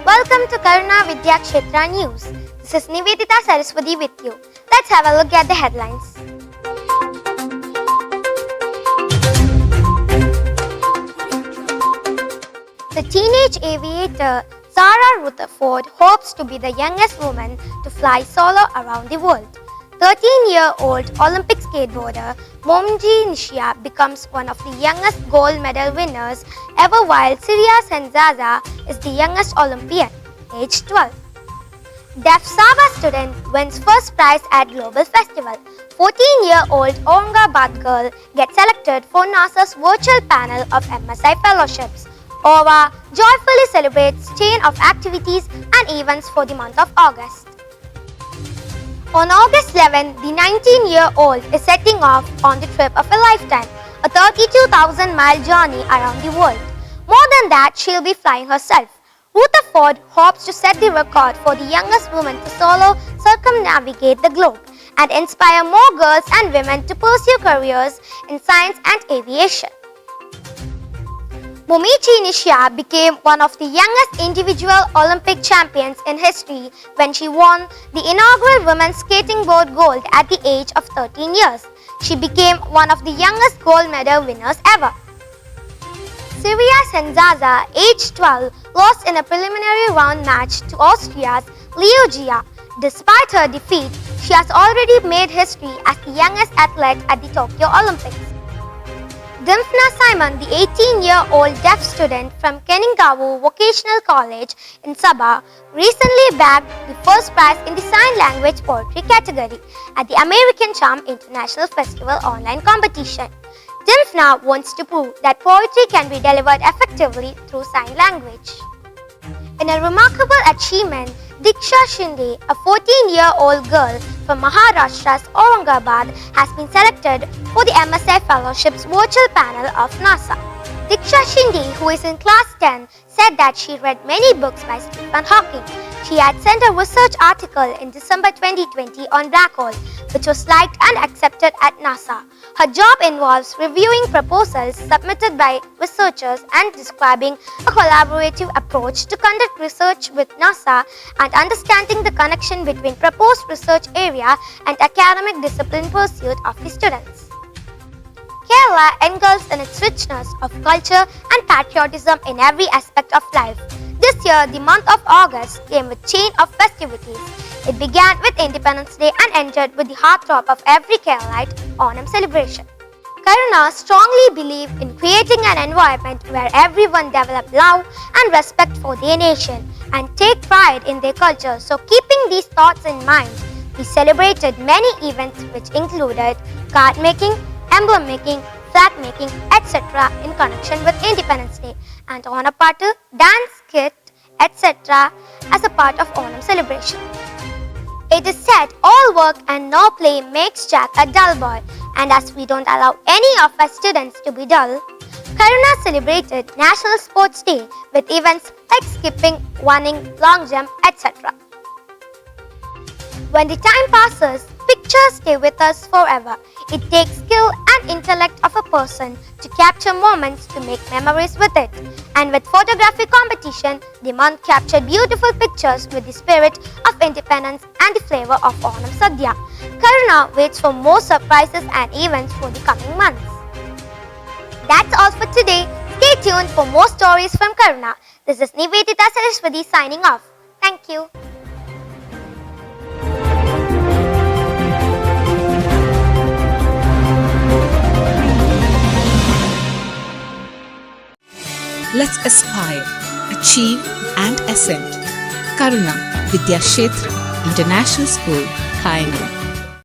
Welcome to Karuna Vidyakshetra News. This is Niveditha Saraswathi with you. Let's have a look at the headlines. The teenage aviator Sarah Rutherford hopes to be the youngest woman to fly solo around the world. 13-year-old Olympic skateboarder Momji Nishia becomes one of the youngest gold medal winners ever, while Siria Senzaza is the youngest Olympian, aged 12. Deaf Saba student wins first prize at Global Festival. 14-year-old Aurangabad girl gets selected for NASA's virtual panel of MSI fellowships. OVA joyfully celebrates chain of activities and events for the month of August. On August 11, the 19-year-old is setting off on the trip of a lifetime, a 32,000-mile journey around the world. More than that, she'll be flying herself. Rutherford hopes to set the record for the youngest woman to solo circumnavigate the globe and inspire more girls and women to pursue careers in science and aviation. Momiji Nishia became one of the youngest individual Olympic champions in history when she won the inaugural women's skating board gold at the age of 13 years. She became one of the youngest gold medal winners ever. Siria Senzaza, aged 12, lost in a preliminary round match to Austria's Liugia. Despite her defeat, she has already made history as the youngest athlete at the Tokyo Olympics. Dimfna Simon, the 18-year-old deaf student from Keningau Vocational College in Sabah, recently bagged the first prize in the Sign Language Poetry category at the American Charm International Festival online competition. Dimfna wants to prove that poetry can be delivered effectively through sign language. In a remarkable achievement, Diksha Shinde, a 14-year-old girl from Maharashtra's Aurangabad, has been selected for the MSI Fellowships virtual panel of NASA. Diksha Shinde, who is in class 10, said that she read many books by Stephen Hawking. She had sent a research article in December 2020 on black hole, which was liked and accepted at NASA. Her job involves reviewing proposals submitted by researchers and describing a collaborative approach to conduct research with NASA and understanding the connection between proposed research area and academic discipline pursuit of the students. Kerala engulfs in its richness of culture and patriotism in every aspect of life. This year, the month of August came with a chain of festivities. It began with Independence Day and ended with the heartthrob of every Keralite, Onam celebration. Karuna strongly believed in creating an environment where everyone develop love and respect for their nation and take pride in their culture. So, keeping these thoughts in mind, we celebrated many events which included card making, emblem making, flag making, etc. in connection with Independence Day, and Onam Pattu, dance kit, etc. as a part of Onam celebration. It is said all work and no play makes Jack a dull boy, and as we don't allow any of our students to be dull, Karuna celebrated National Sports Day with events like skipping, running, long jump, etc. When the time passes, pictures stay with us forever. It takes skill and intellect of a person to capture moments to make memories with it. And with photography competition, the month captured beautiful pictures with the spirit of independence and the flavor of Onam Sadhya. Karuna waits for more surprises and events for the coming months. That's all for today. Stay tuned for more stories from Karuna. This is Niveditha Saraswathi signing off. Thank you. Let's aspire, achieve and ascend. Karuna Vidyakshetra International School, Kayanur.